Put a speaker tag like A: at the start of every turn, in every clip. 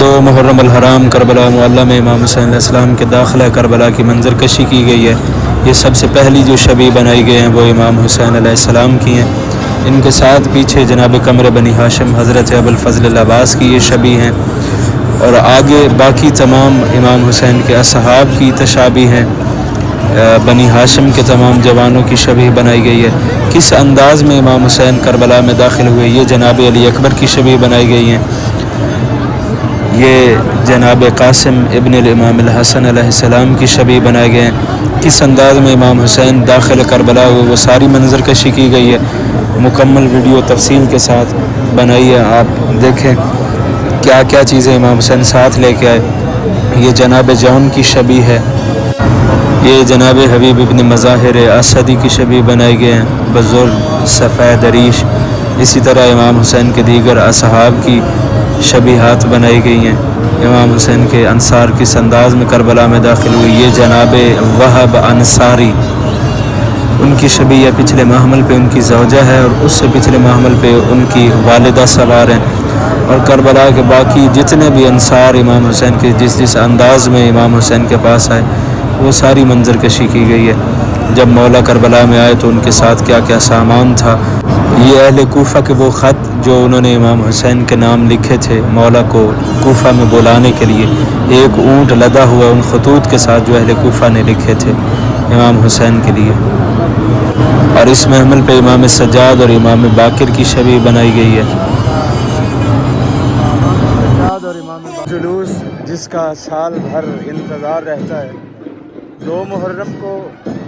A: दो मुहर्रम अल हराम करबला मुअल्ला में इमाम हुसैन अलैहिस्सलाम के दाखिला करबला की मंजर कशी की गई है। ये सबसे पहली जो शबी बनाई गई हैं वो इमाम हुसैन अलैहिस्सलाम की हैं। इनके साथ पीछे जनाब कमर बनी हाशिम हज़रत अबुल फ़ज़ल अब्बास की ये शबी हैं और आगे बाकी तमाम इमाम हुसैन के असहाब की तशाबी हैं। बनी हाशिम के तमाम जवानों की शबी बनाई गई है। किस अंदाज़ में इमाम हुसैन करबला में दाखिल हुए ये जनाब अली अकबर की शबी बनाई गई हैं। ये जनाब कासिम इब्न इमाम हसन अलैहिस्सलाम की शबी बनाए गए हैं। किस अंदाज में इमाम हुसैन दाखिल करबला हुए वो सारी मंजर कशी की गई है। मुकम्मल वीडियो तफसील के साथ बनाई है, आप देखें क्या क्या चीज़ें इमाम हुसैन साथ लेके आए। ये जनाब जौन की शबी है, ये जनाब हबीब इब्न मज़ाहिर असदी की शबी बनाई गए हैं बुज़ुर्ग सफ़ेद अरीश। इसी तरह इमाम हुसैन के दीगर असहाब की शबीहात बनाई गई हैं। इमाम हुसैन के अंसार किस अंदाज में करबला में दाखिल हुई, ये जनाब वहब अंसारी उनकी शबी है। पिछले महमल पे उनकी ज़ौजा है और उससे पिछले महमल पे उनकी वालिदा सवार हैं। और करबला के बाकी जितने भी अंसार इमाम हुसैन के जिस जिस अंदाज में इमाम हुसैन के पास आए वो सारी मंजर कशी की गई है। जब मौला करबला में आए तो उनके साथ क्या क्या सामान था। ये अहले कूफ़ा के वो ख़त जो उन्होंने इमाम हुसैन के नाम लिखे थे मौला को कूफ़ा में बुलाने के लिए, एक ऊँट लदा हुआ उन खतूत के साथ जो अहले कूफ़ा ने लिखे थे इमाम हुसैन के लिए। और इस महमल पे इमाम सज्जाद और इमाम बाकिर की शबी बनाई गई है।
B: जुलूस जिसका साल भर इंतज़ार रहता है। 2 मुहर्रम को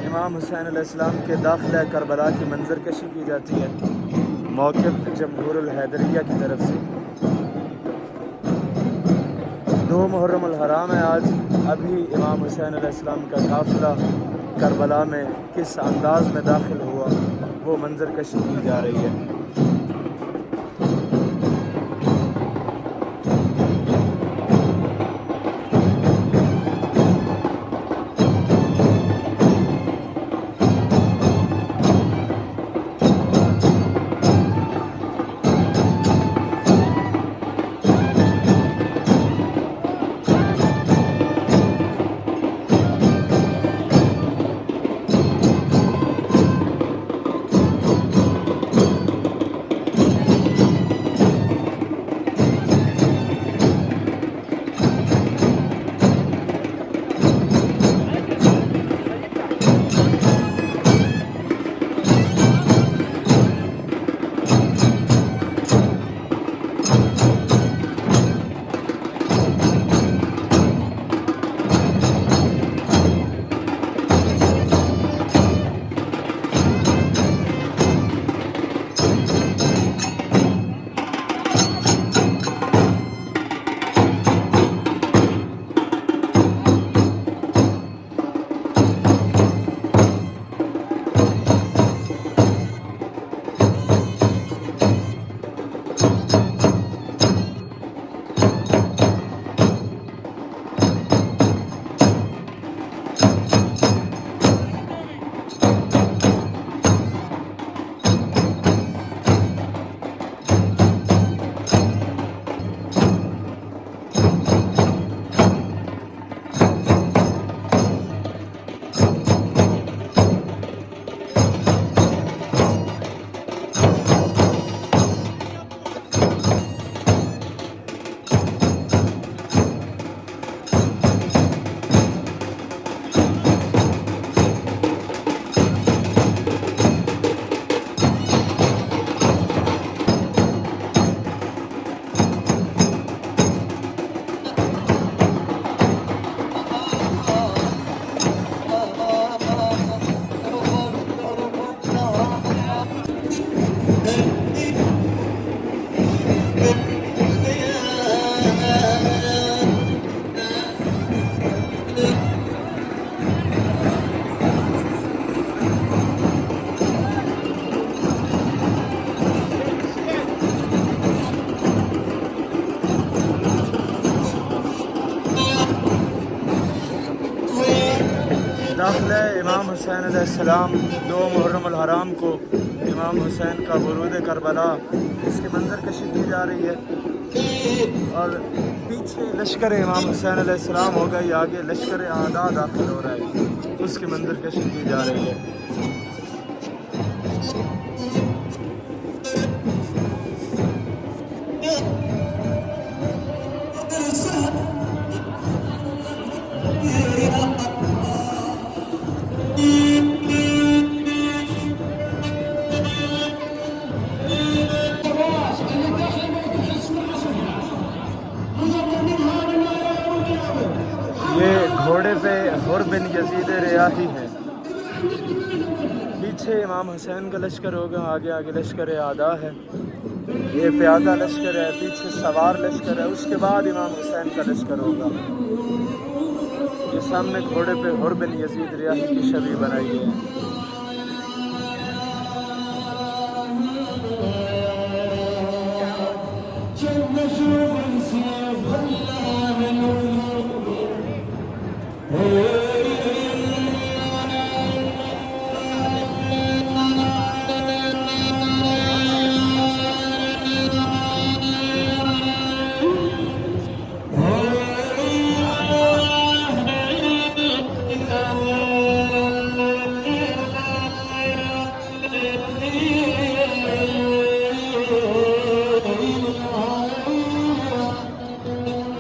B: इमाम हुसैन अलैहिस्सलाम के दाखिला करबला की मंजर कशी की जाती है मौक़िफ़ जमहूरुल हैदरिया की तरफ से। 2 मुहर्रम अल हराम है आज। अभी इमाम हुसैन अलैहिस्सलाम का काफ़िला करबला में किस अंदाज में दाखिल हुआ वो मंजर कशी की जा रही है। दाखिला इमाम हुसैन अलैहिस्सलाम 2 मुहर्रम अल हराम को इमाम हुसैन का वरूद करबला इसकी मंजर कशी की जा रही है। और पीछे लश्कर इमाम हुसैन अलैहिस्सलाम होगा, ये आगे लश्कर आदा दाखिल हो रहा है, उसकी मंजर कशी की जा रही है। ये घोड़े पे हुर बिन यजीद रियाही है, पीछे इमाम हुसैन का लश्कर होगा, आगे आगे लश्कर आदा है, ये प्यादा लश्कर है, पीछे सवार लश्कर है, उसके बाद इमाम हुसैन का लश्कर होगा। ये सामने घोड़े पे हुर बिन यजीद रियाही की छवि बनाई है।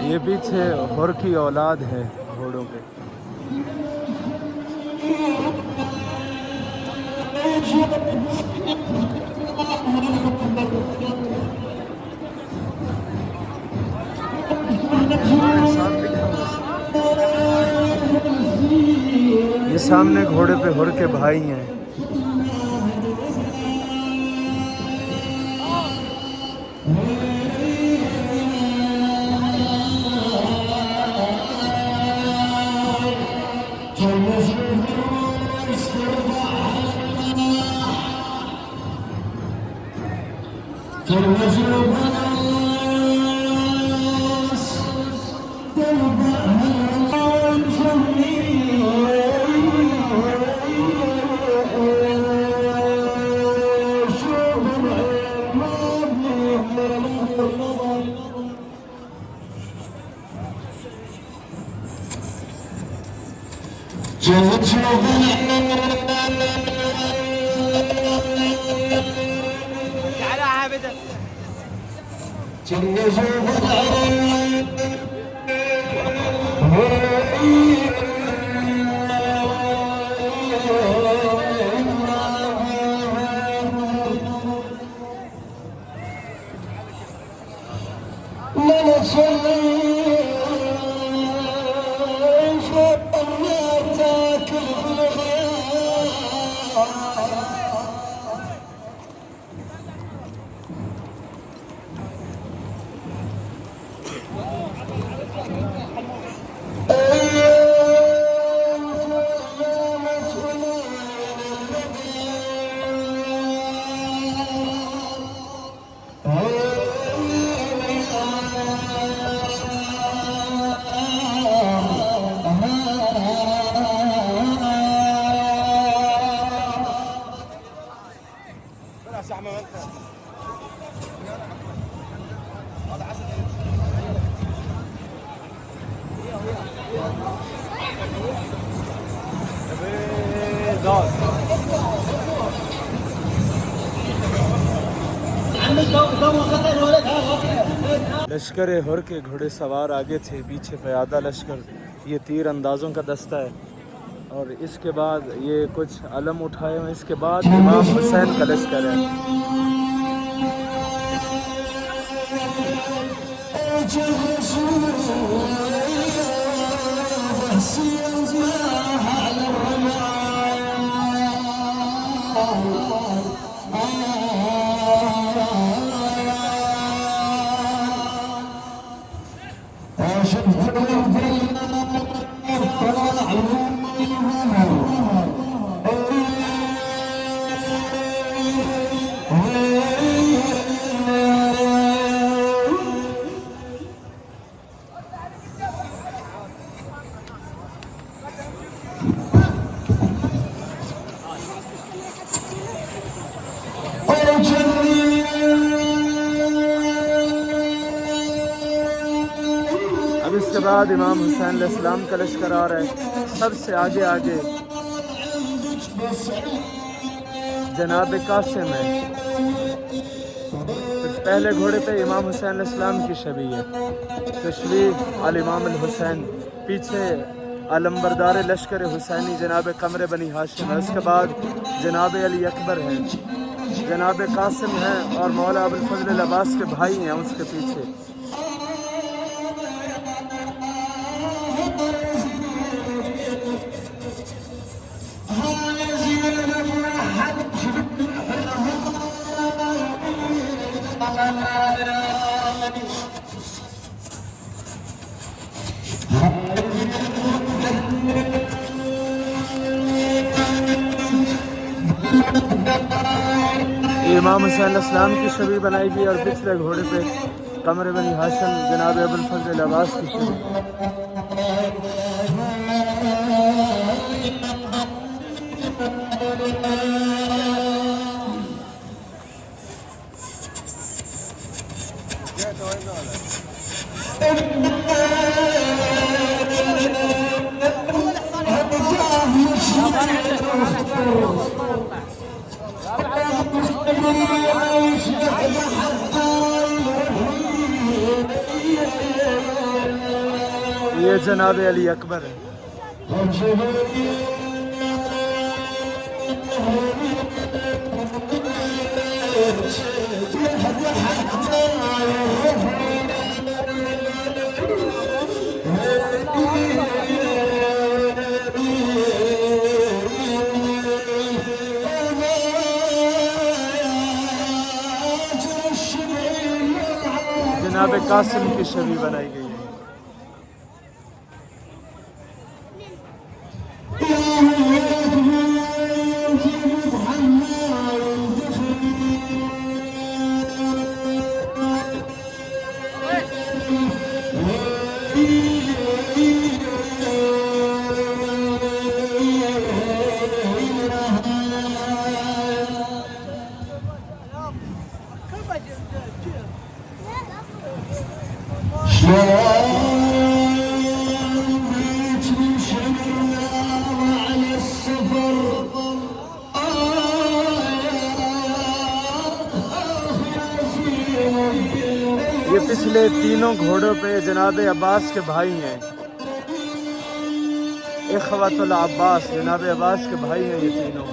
B: ये पीछे हुर की औलाद है घोड़ों पे। ये सामने घोड़े पे हुर के भाई हैं। लश्कर हुर के घोड़े सवार आगे थे, पीछे फ़यादा लश्कर, ये तीर अंदाज़ों का दस्ता है। और इसके बाद ये कुछ अलम उठाए हुए, इसके बाद इमाम हुसैन का लश्कर है। जिसके बाद इमाम हुसैन अलैहिस्सलाम का लश्कर आ रहा है। सबसे आगे आगे जनाब कासिम है। फिर पहले घोड़े पे इमाम हुसैन अलैहिस्सलाम की शबी है, तशरीफ अल इमाम अल हुसैन। पीछे अलंबरदार लश्कर हुसैनी जनाब कमर बनी हाशिम है। उसके बाद जनाब अली अकबर है, जनाब कासिम हैं और मौला अबुल फजल अब्बास के भाई हैं उसके पीछे। इमाम हुसैन अलैहिस्सलाम की शबी बनाई गई और पिछले घोड़े पे कमर बनी हाशिम जनाब अबुल फजल अब्बास की शबी। ये जनाब अली अकबर है। जनाब कासिम की शबी बनाई गई है। ये पिछले तीनों घोड़ों पे जनाब अब्बास के भाई हैं। इख़्वतुल अब्बास, जनाब अब्बास के भाई हैं ये तीनों।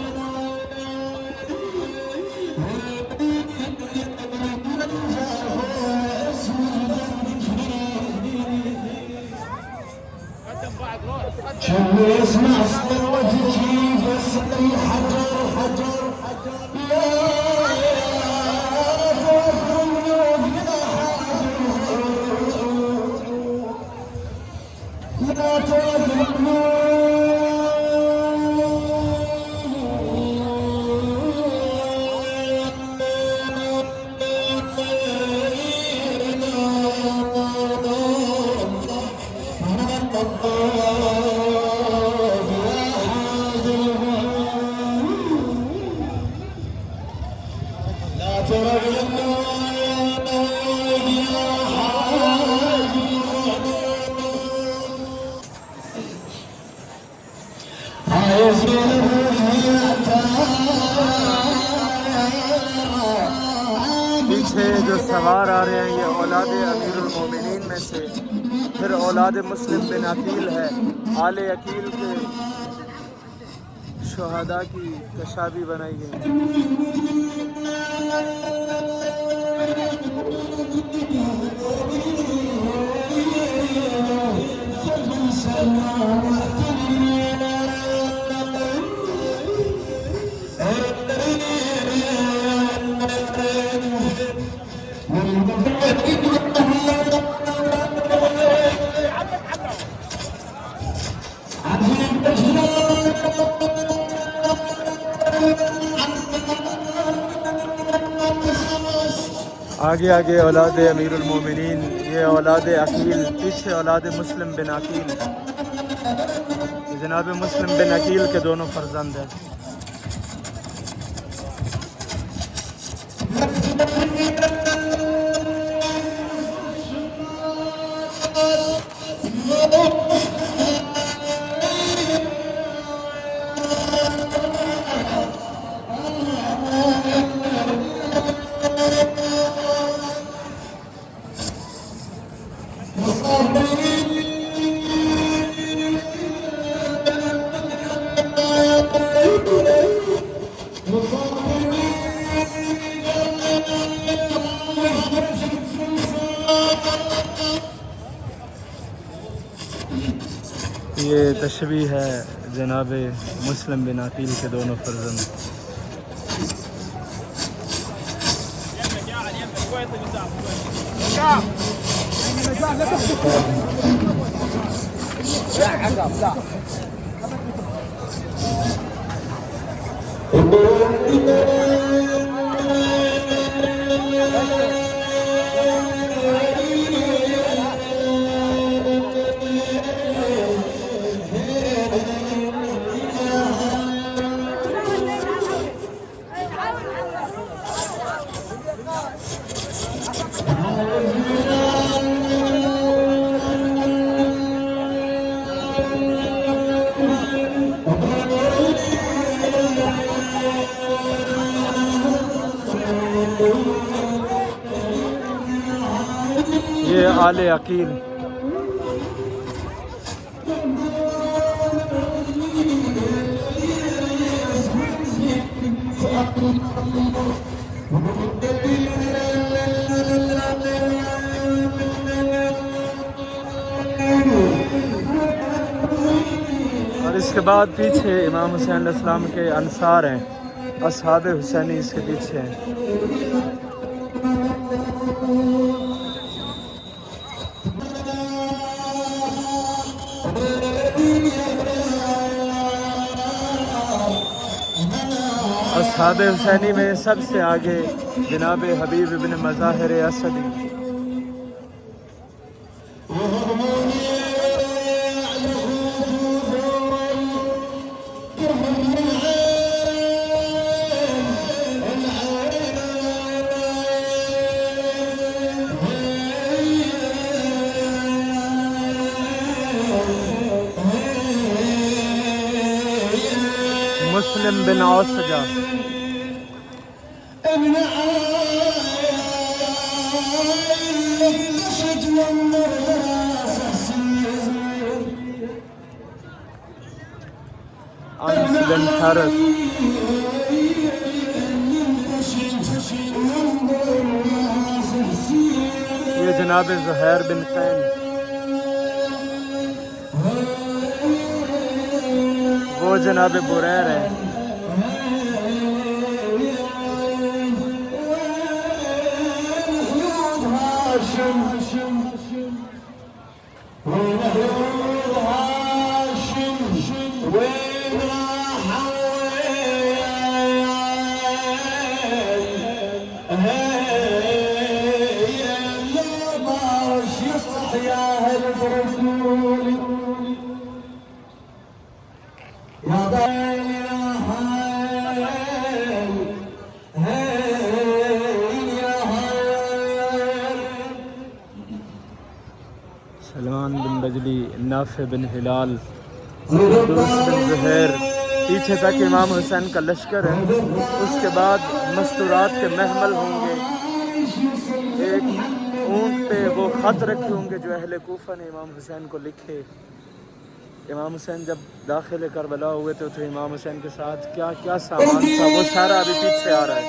B: पीछे जो सवार आ रहे हैं ये औलाद अमीरुल मोमिनीन में से, फिर औलाद मुस्लिम बिन अकील है। आले अकील के शुहदा की कशाबी बनाई गई। आगे आगे औलाद अमीरुल मोमिनीन, ये औलाद अकील, पीछे औलाद मुस्लिम बिन अकील। जनाब मुस्लिम बिन अकील के दोनों फर्जंद हैं। ये तशबीह है जनाब मुस्लिम बिन अकील के दोनों फर्जंद। ये आले अकील और इसके बाद पीछे इमाम हुसैन अलैहिस्सलाम के अंसार हैं, असहाब हुसैनी इसके पीछे हैं। असहाब हुसैनी में सबसे आगे जनाब हबीब इब्न मज़ाहिर असदी। मुस्लिम बिन औसजा अनस बिन हारिस, ये जनाब ज़ुहैर बिन कैन, वो जनाब बुरैर है। सलमान बिन बजली, नाफे बिन हिलाल, दुरुस बिन ज़ुहैर, पीछे तक इमाम हुसैन का लश्कर है। उसके बाद मस्तूरात के महमल होंगे, एक ऊँट पे वो ख़त रखे होंगे जो अहले कूफा ने इमाम हुसैन को लिखे। इमाम हुसैन जब दाखिल करबला हुए थे तो इमाम हुसैन के साथ क्या क्या सामान था वो सारा अभी पीछे आ रहा है।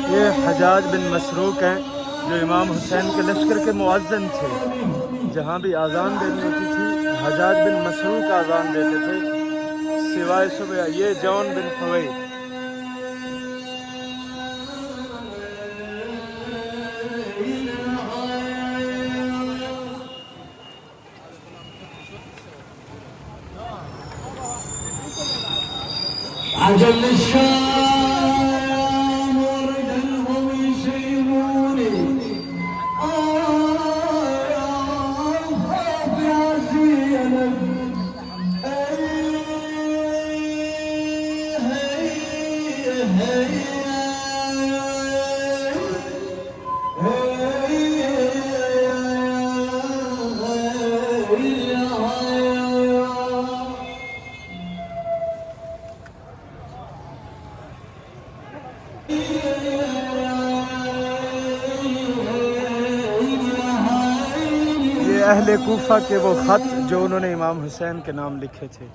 B: ये हजाज बिन मसरूक हैं जो इमाम हुसैन के लश्कर के मुअज्जिन थे। जहाँ भी आज़ान देनी होती थी हजाज बिन मसरूक आज़ान देते थे सिवाय सुबह। ये जौन बिन फवैद,
C: عجل الشام ورجلهم يسيبوني خاف يا زينب
B: अहले कूफा के वो ख़त जो उन्होंने इमाम हुसैन के नाम लिखे थे।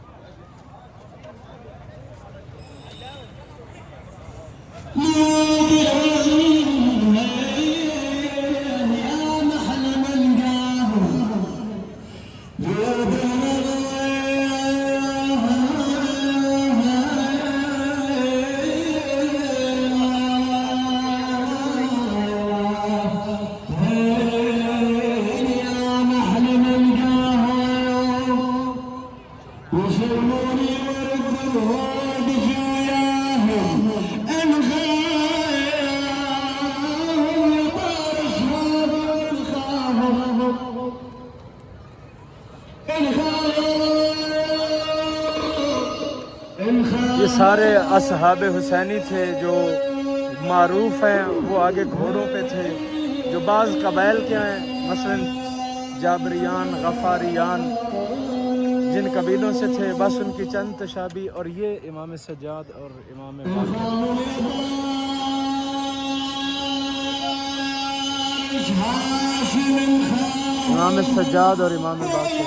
B: ये सारे असहाब हुसैनी थे जो मारूफ हैं, वो आगे घोड़ों पे थे। जो बाज़ कबाइल के हैं मसलन जाबरियान, गफ़ारियान, जिन कबीलों से थे, बस उनकी चंद तशाबी। और ये इमाम सज्जाद और इमाम सज्जाद और इमाम बाक़र।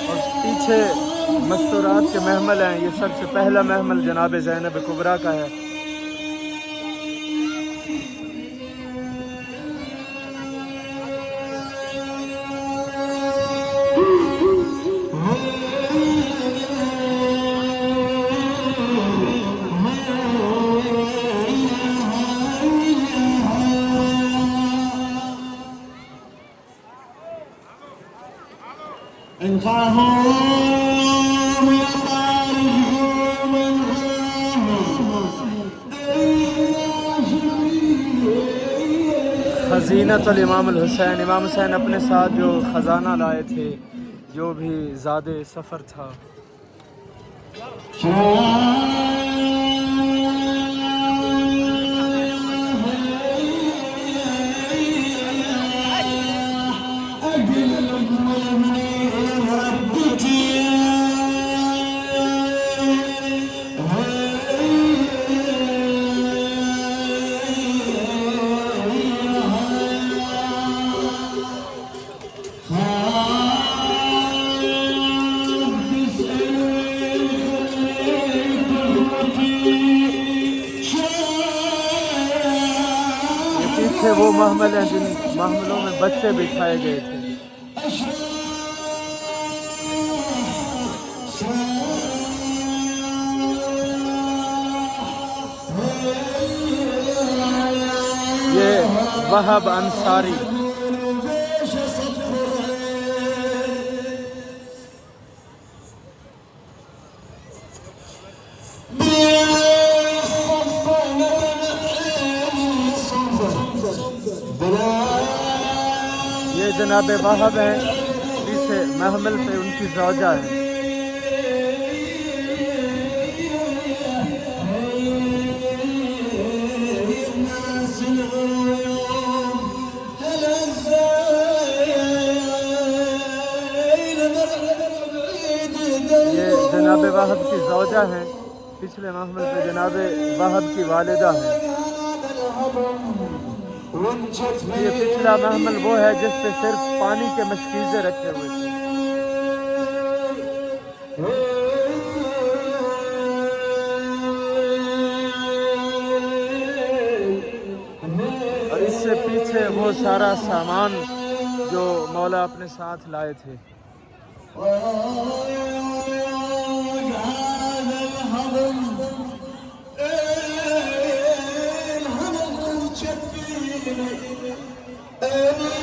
B: और पीछे मस्तूरात के महमल हैं। ये सबसे पहला महमल जनाब ज़ैनब कुबरा का है। खज़ीनतुल इमाम हुसैन, इमाम हुसैन अपने साथ जो ख़जाना लाए थे, जो भी ज़ादे सफ़र था। वो महमल हैं जिन महमलों में बच्चे बिठाए गए थे। ये वहब अंसारी, ये जनाब वहब हैं, पीछे महमल पे उनकी ज़ौजा है। ये जनाब वहब की ज़ौजा हैं, पिछले महमल पे जनाब वहब की वालिदा है। ये पिछला महमल वो है जिस पे सिर्फ पानी के मशकीज़े रखे हुए थे। वो सारा सामान जो मौला अपने साथ लाए थे।
C: الهضم